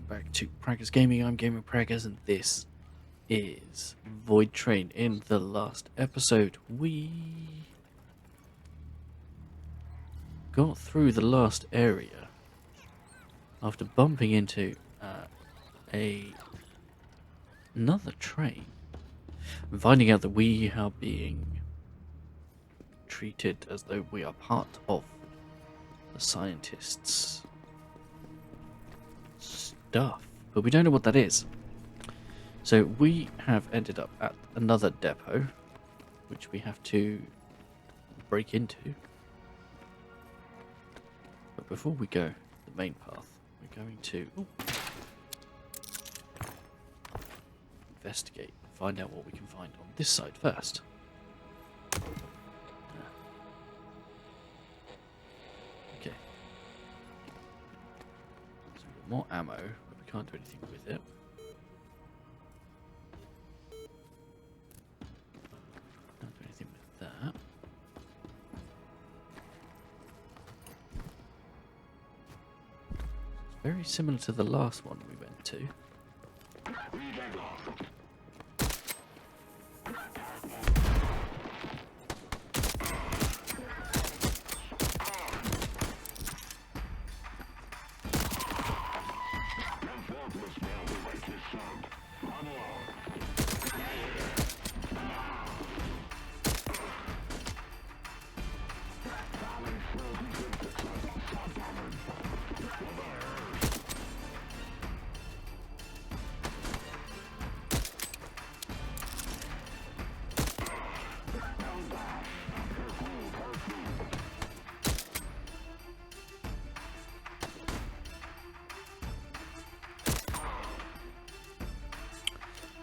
back to Praggers Gaming. I'm Gamer Praggers, and this is Voidtrain. In the last episode, we got through the last area after bumping into a another train and finding out that we are being treated as though we are part of the scientists' stuff, but we don't know what that is. So we have ended up at another depot, which we have to break into. But before we go the main path, we're going to investigate, find out what we can find on this side first. Okay. So we've got more ammo, but we can't do anything with it. Can't do anything with that. It's very similar to the last one we went to.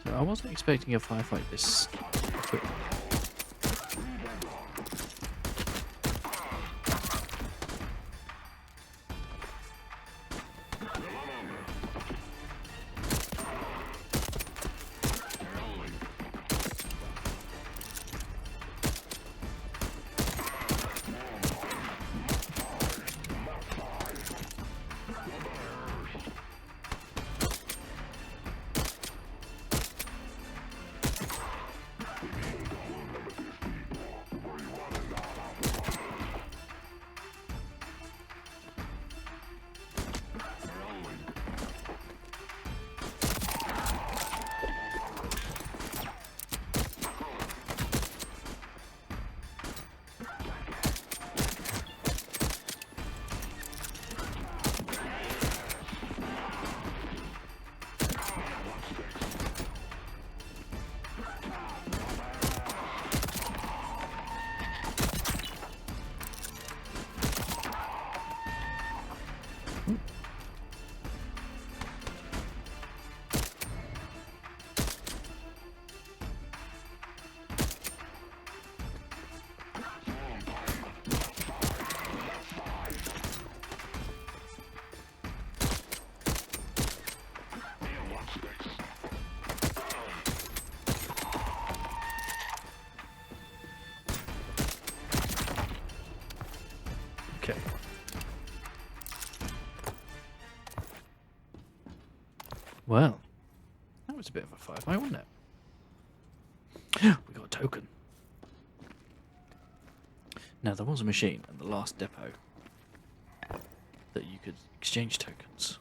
I wasn't expecting a firefight this quick. Okay. Well, that was a bit of a firefight, wasn't it? We got a token. Now, there was a machine at the last depot that you could exchange tokens.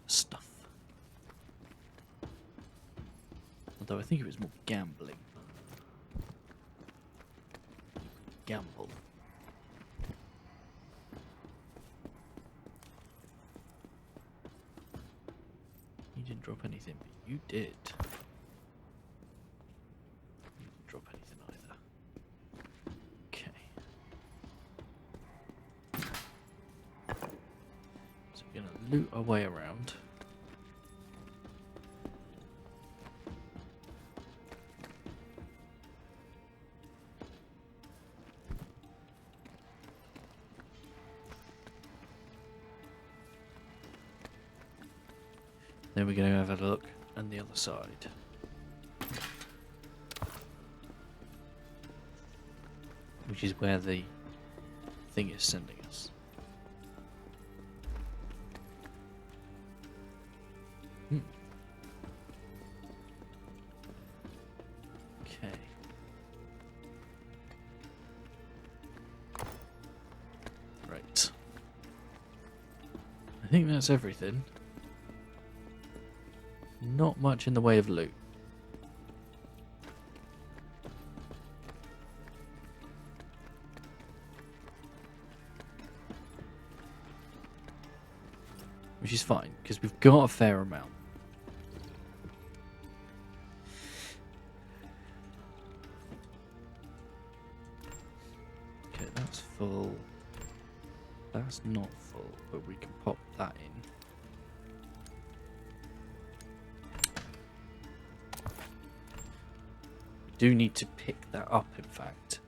Stuff. Although I think it was more gambling. Gamble. You didn't drop anything, but you did. You didn't drop anything either. Okay. So we're going to loot our way around. Then we're going to have a look on the other side. Which is where the thing is sending us. think that's everything. Not much in the way of loot. Which is fine, because we've got a fair amount. Okay, that's full. That's not full, but we can pop that in. We do need to pick that up, in fact.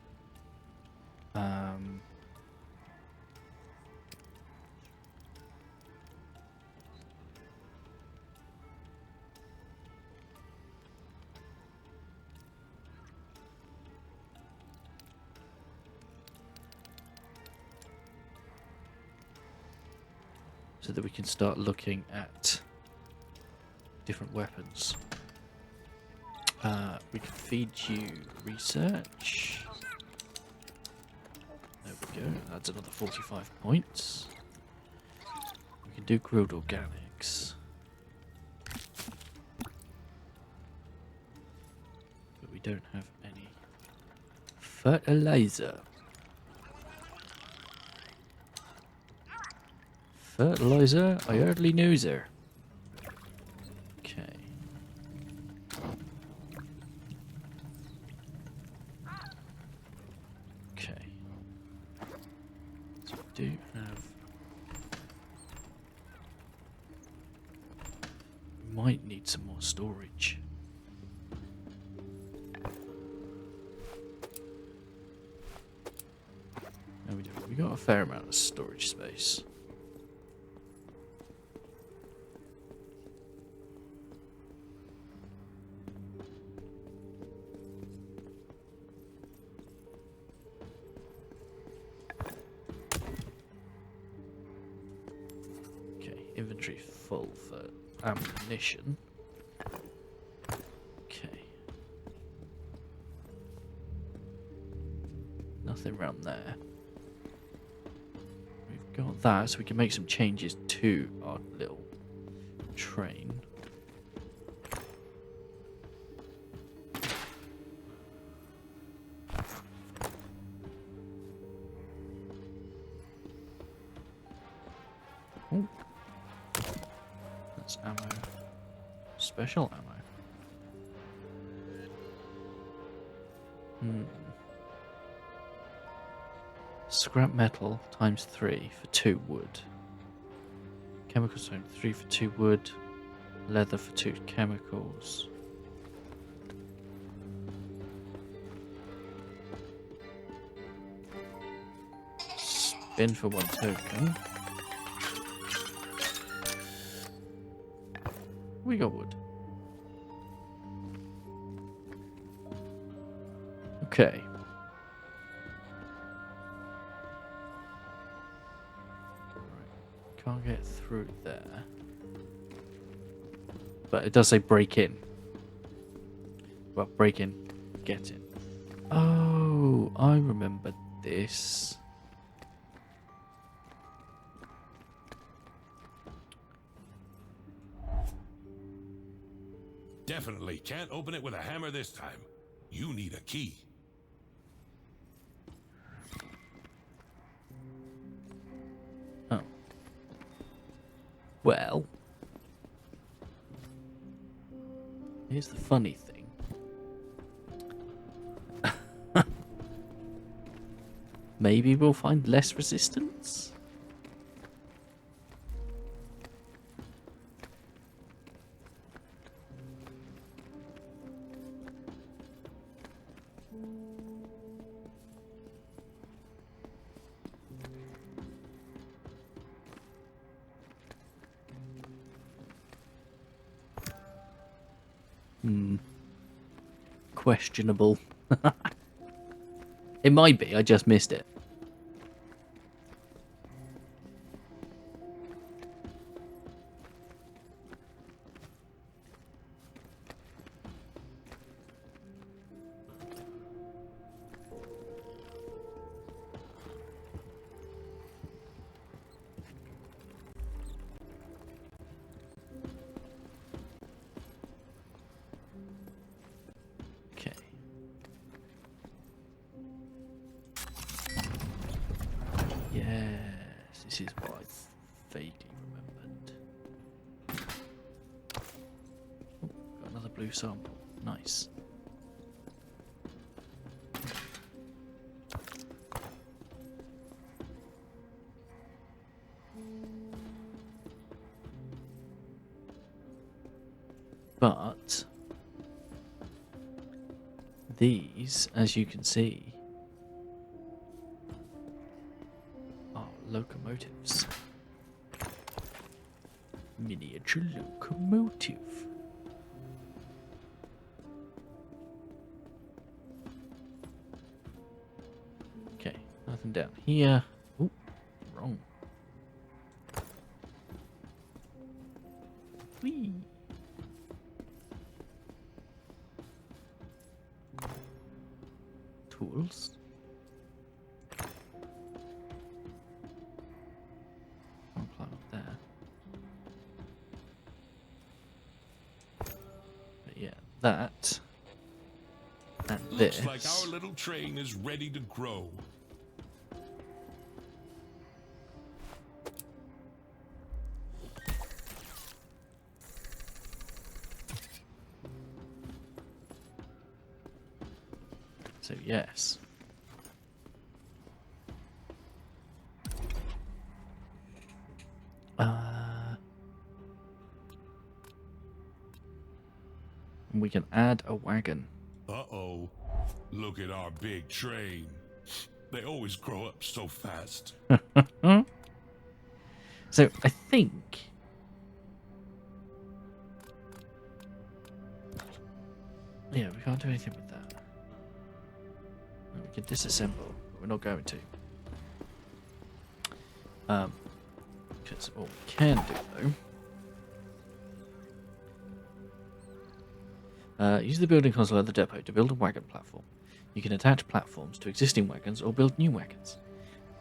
So that we can start looking at different weapons. We can feed you research. There we go. That's another 45 points. We can do grilled organics. But we don't have any fertilizer. Fertilizer? I hardly knows her. Okay. Okay. So we do have... We might need some more storage. No, we don't. We got a fair amount of storage space. Inventory full for ammunition. Okay. Nothing around there. We've got that, so we can make some changes to our little train. Oh. That's ammo. Special ammo. Scrap metal times 3 for 2 wood. Chemicals times 3 for 2 wood. Leather for 2 chemicals. Spin for 1 token. We got wood. Okay. Can't get through there. But it does say break in. Well, break in, get in. Oh, I remember this. Definitely can't open it with a hammer this time. You need a key. Oh. Well. Here's the funny thing. Maybe we'll find less resistance? Questionable. It might be, I just missed it. This is what I vaguely remembered. Oh, got another blue sample. Nice. But these, as you can see, are locomotives. Miniature locomotive. Okay, nothing down here. Ooh, wrong. Whee! Tools. I'll climb up there. But yeah, that and Looks this. like our little train is ready to grow. So yes. We can add a wagon. Uh-oh. Look at our big train. They always grow up so fast. So I think yeah, we can't do anything with that. No, we can disassemble, but we're not going to. Because what we can do though, use the building console at the depot to build a wagon platform. You can attach platforms to existing wagons or build new wagons.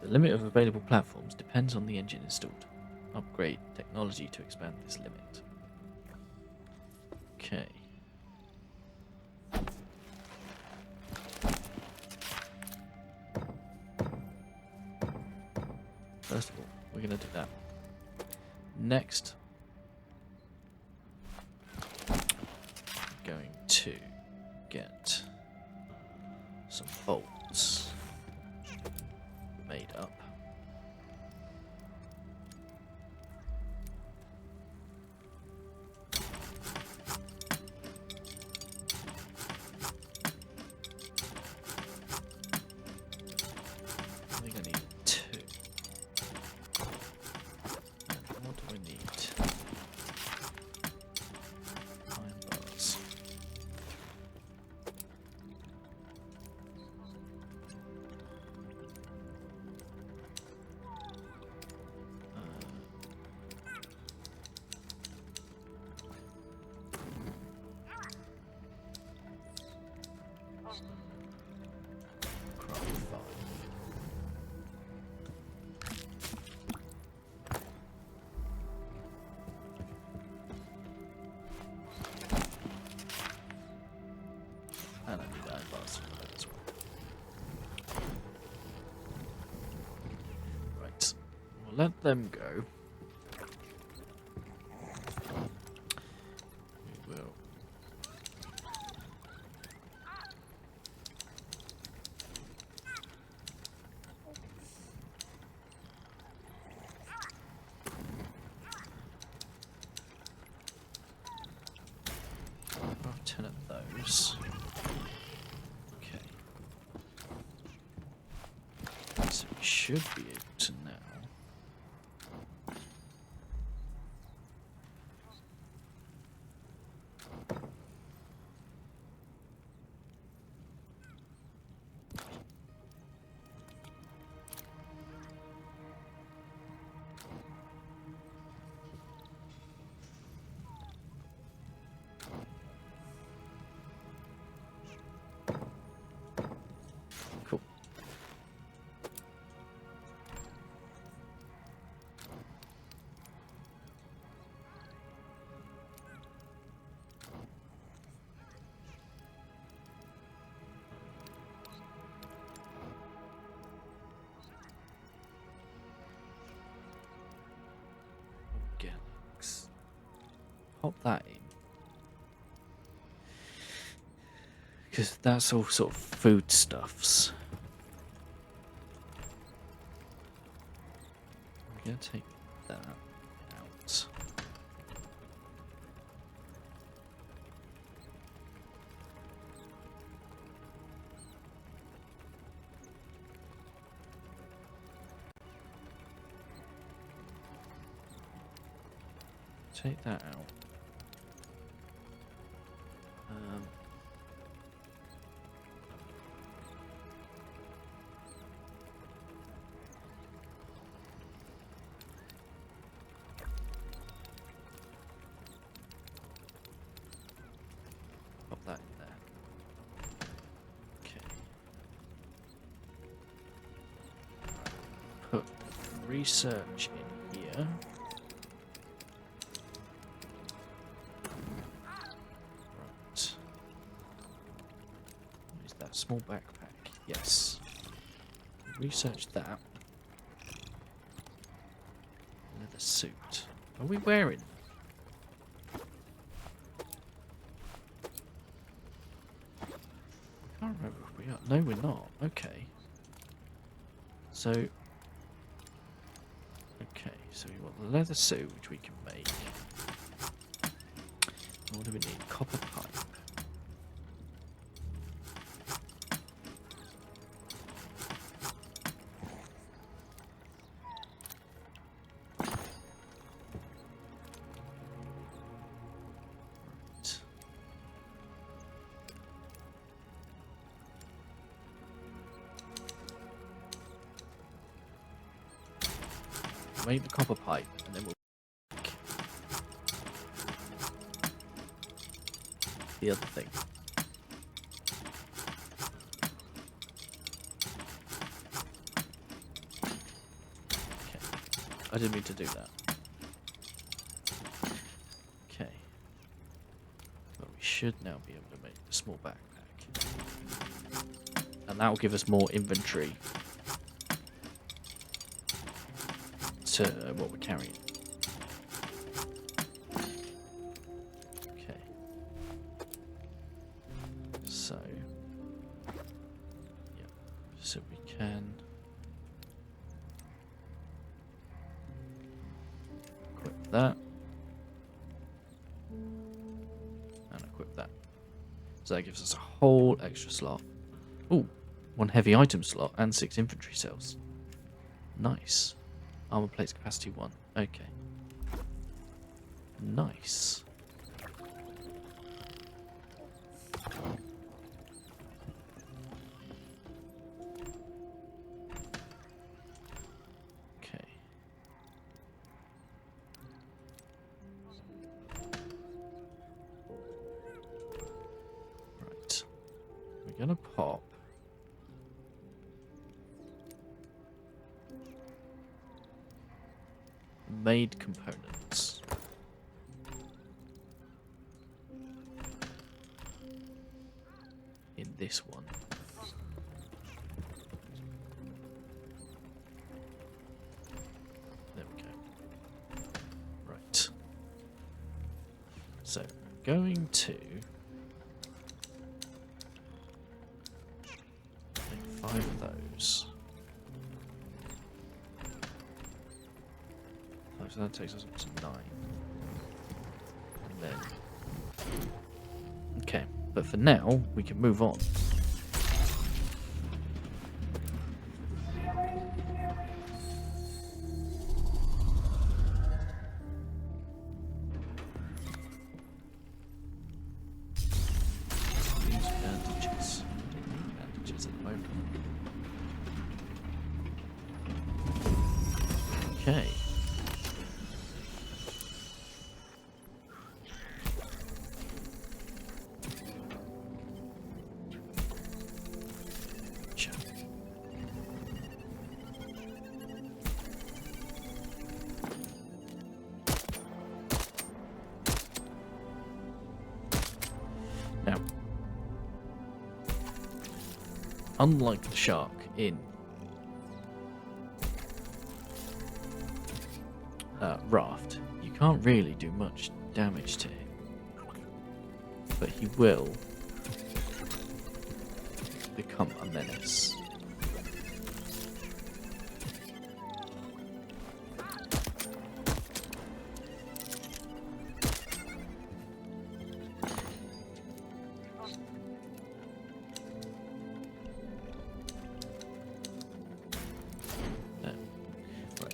The limit of available platforms depends on the engine installed. Upgrade technology to expand this limit. Okay. First of all, we're going to do that. Next, we're going to get some bolts made up. I think I need 2. And what do I need? Iron bars. Craft 5. And I need iron bars for that as well. Right. We'll let them go. We will. About 10 of those. Okay. So we should be able to now. Cool. pop that in. Because that's all sort of foodstuffs. I'm going to take that out. Take that out. Pop that in there. Okay. Put research in here. Small backpack, yes. Research that. Leather suit. Are we wearing? I can't remember if we are. No, we're not. Okay. So. Okay, so we want the leather suit, which we can make. What do we need? Copper pipe. Make the copper pipe, and then we'll make the other thing. Okay, I didn't mean to do that. Okay, but we should now be able to make the small backpack, and that will give us more inventory to what we're carrying. Okay. So, yeah. So we can equip that and equip that. So that gives us a whole extra slot. Ooh, 1 heavy item slot and 6 infantry cells. Nice. Armor plates capacity 1. Okay. Nice. Okay. Right. We're gonna pop made components. In this one. There we go. Right. So, I'm going to make 5 of those. So that takes us up to 9. And then... Okay, but for now, we can move on. Use bandages. Bandages at the moment. Okay. Now, unlike the shark in Raft, you can't really do much damage to it. but he will become a menace.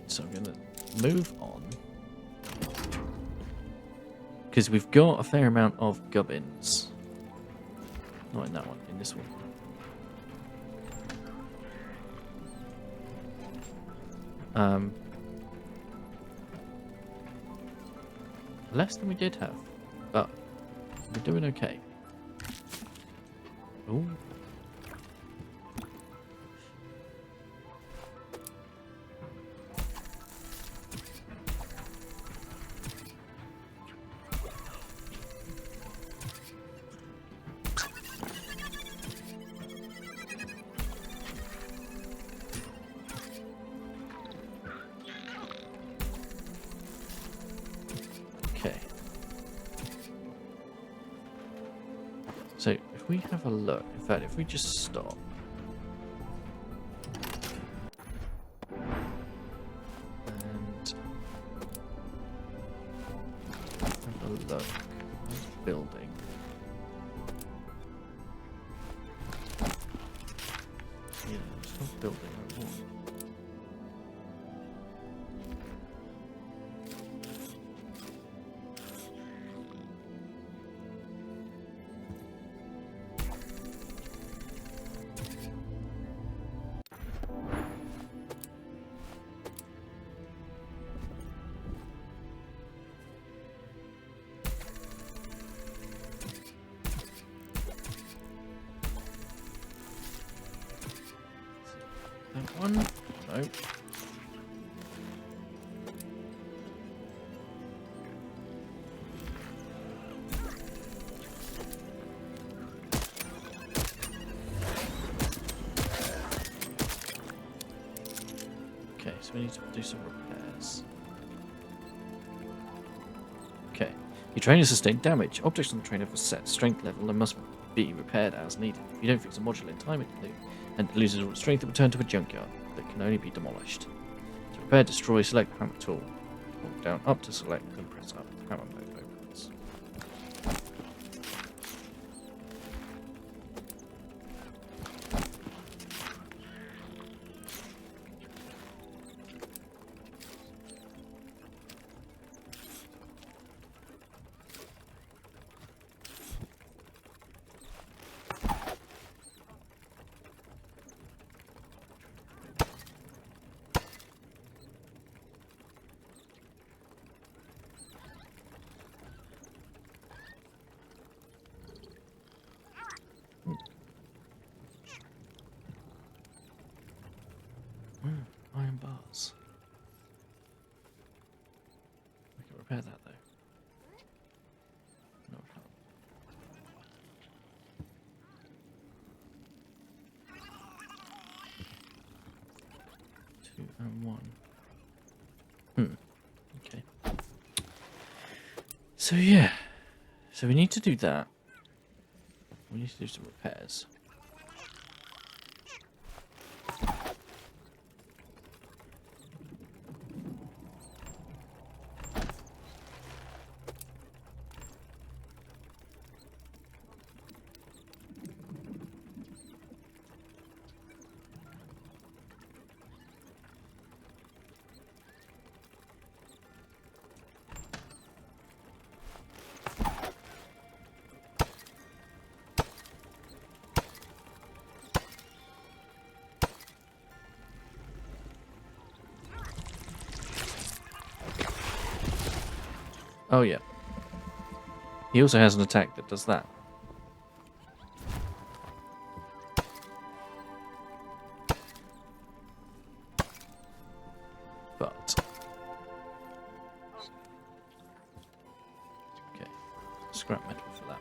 So I'm going to move on. Because we've got a fair amount of gubbins. Not in that one, in this one. Less than we did have. But we're doing okay. Ooh. Okay. So if we have a look, in fact, if we just stop. And have a look. Building. Yeah, it's not building I want. That one? No. Okay, so we need to do some repairs. Okay. Your train has sustained damage. Objects on the train have a set strength level and must be repaired as needed. If you don't fix a module in time, it loses all its strength and return to a junkyard that can only be demolished. To repair, destroy, select hammer tool. Hold down up to select and press up. Hammer mode opens. Iron bars. We can repair that though. No, we can't. 2 and 1. Okay. So yeah. So we need to do that. We need to do some repairs. Oh yeah. He also has an attack that does that. But okay, scrap metal for that.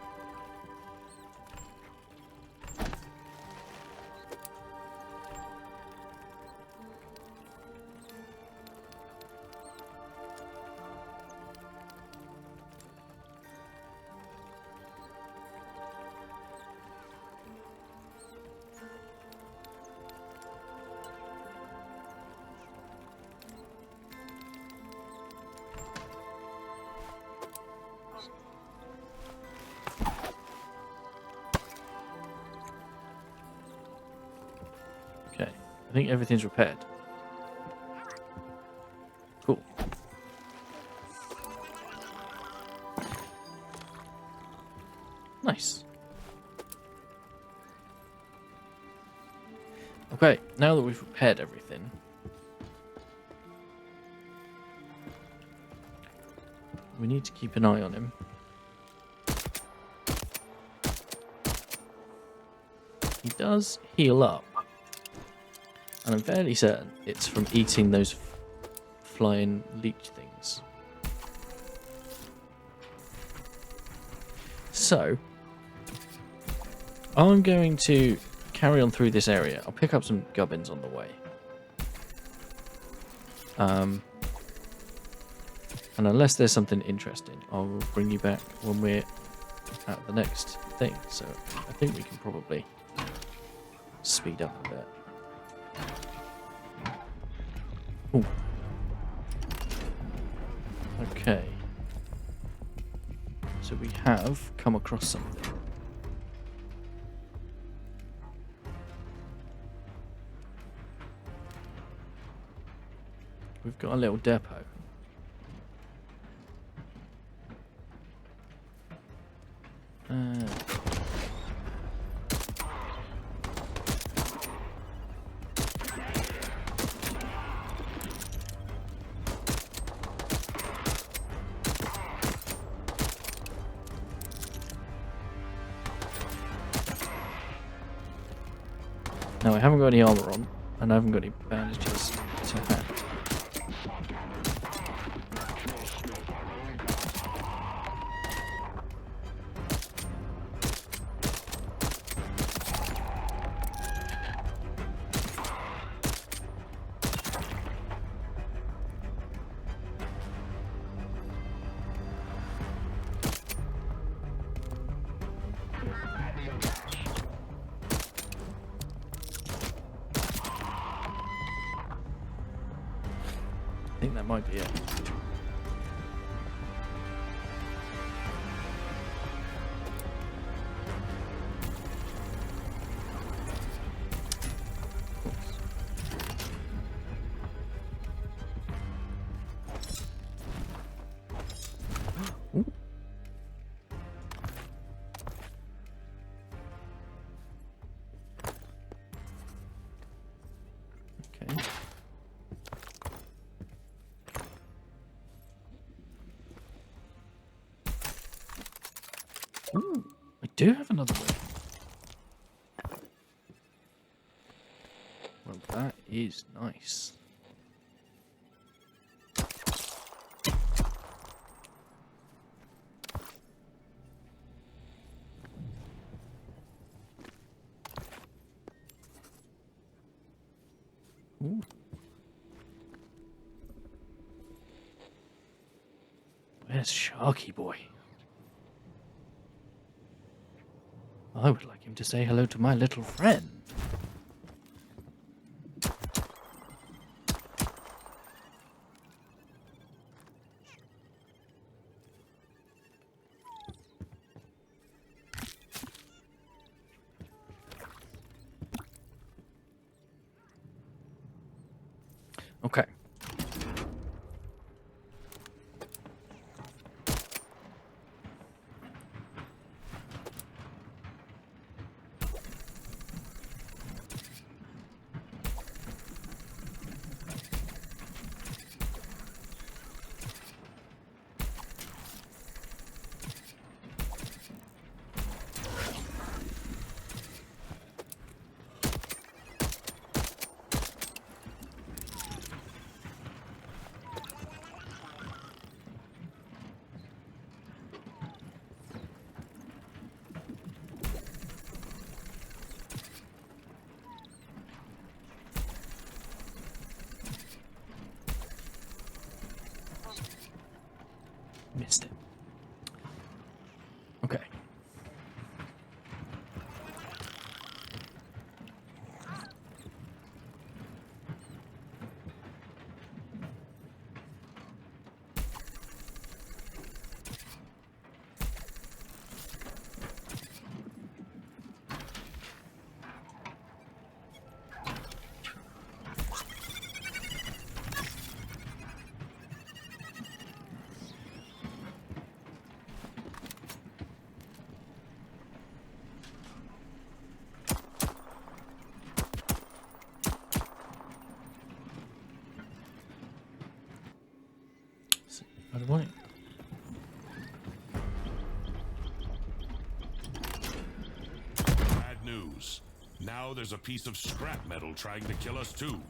I think everything's repaired. Cool. Nice. Okay, now that we've repaired everything, we need to keep an eye on him. He does heal up, and I'm fairly certain it's from eating those flying leech things. So, I'm going to carry on through this area. I'll pick up some gubbins on the way. And unless there's something interesting, I'll bring you back when we're at the next thing. So I think we can probably speed up a bit. Ooh. Okay. So we have come across something. We've got a little depot. Now I haven't got any armor on, and I haven't got any bandages to hand. I think that might be it. Ooh. Okay. Ooh, I do have another one. Well, that is nice. Ooh. Where's Sharky Boy? I would like him to say hello to my little friend. Okay. Missed it. Okay. By the way. Bad news. Now there's a piece of scrap metal trying to kill us too.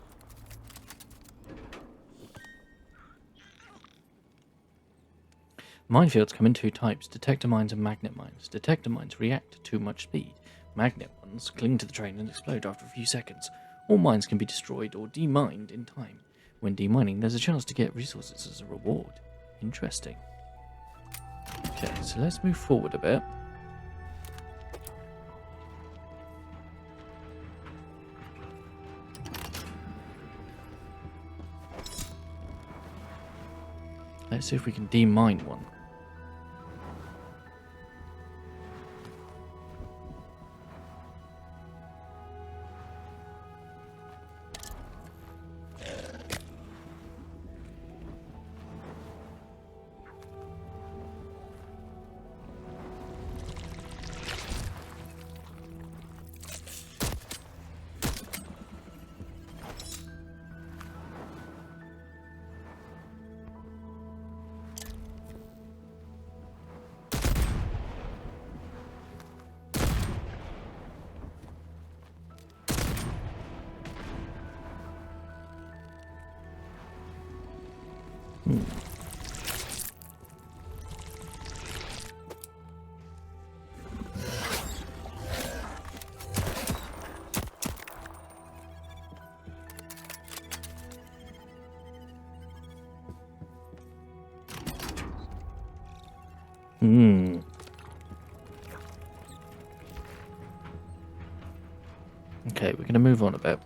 Minefields come in two types, detector mines and magnet mines. Detector mines react to too much speed. Magnet ones cling to the train and explode after a few seconds. All mines can be destroyed or demined in time. When demining, there's a chance to get resources as a reward. Interesting. Okay, so let's move forward a bit. Let's see if we can demine one. Okay, we're going to move on a bit.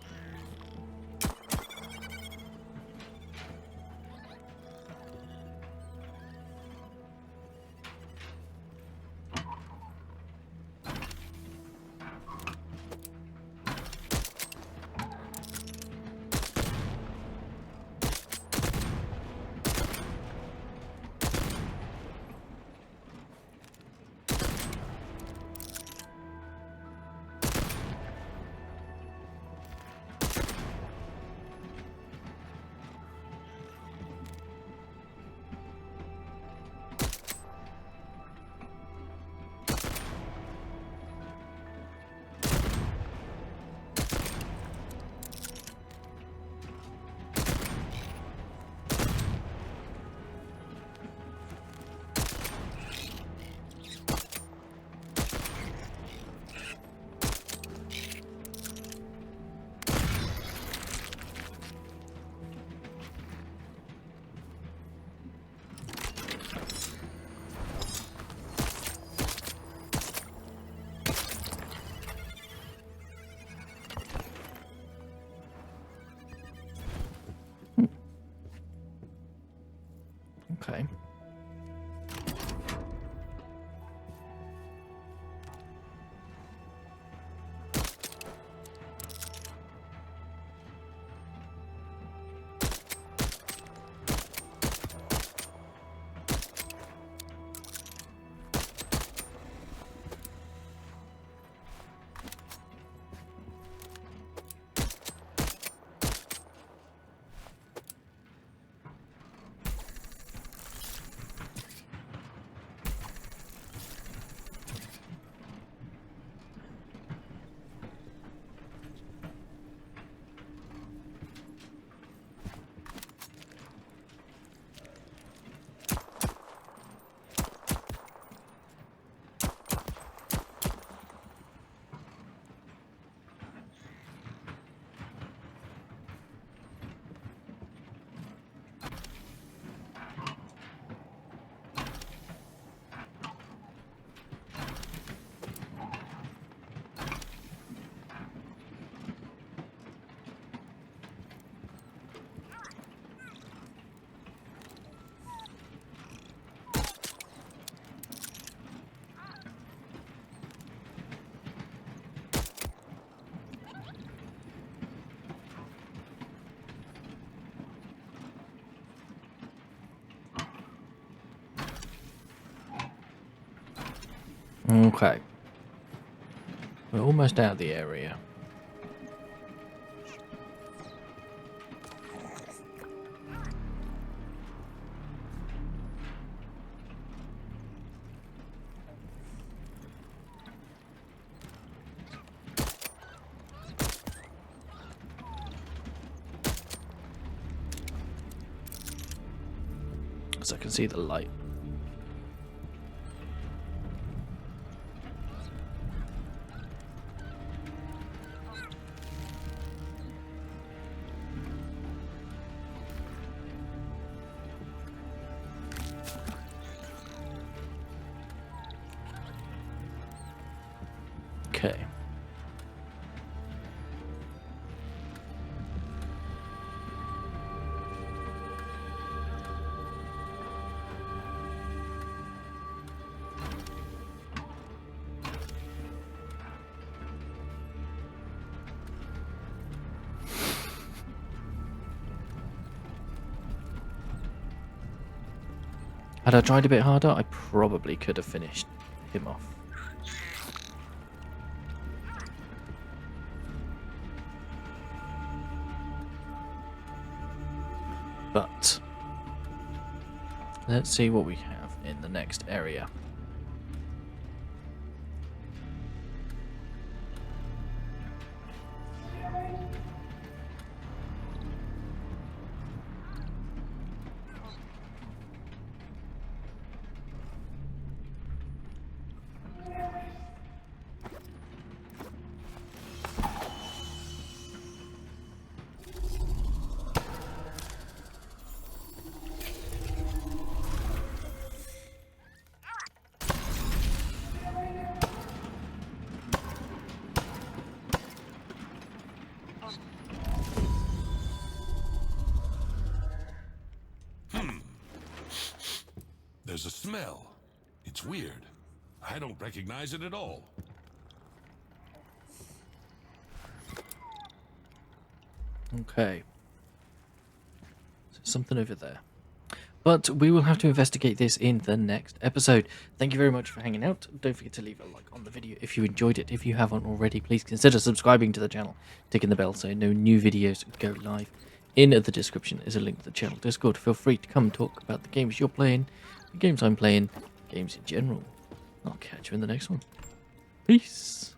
Okay. Okay. We're almost out of the area. as I can see the light. Okay. Had I tried a bit harder, I probably could have finished him off. But let's see what we have in the next area. There's a smell. It's weird. I don't recognize it at all. Okay. So something over there. But we will have to investigate this in the next episode. Thank you very much for hanging out. Don't forget to leave a like on the video if you enjoyed it. If you haven't already, please consider subscribing to the channel, ticking the bell so no new videos go live. In the description is a link to the channel Discord. Feel free to come talk about the games you're playing, the games I'm playing, games in general. I'll catch you in the next one. Peace.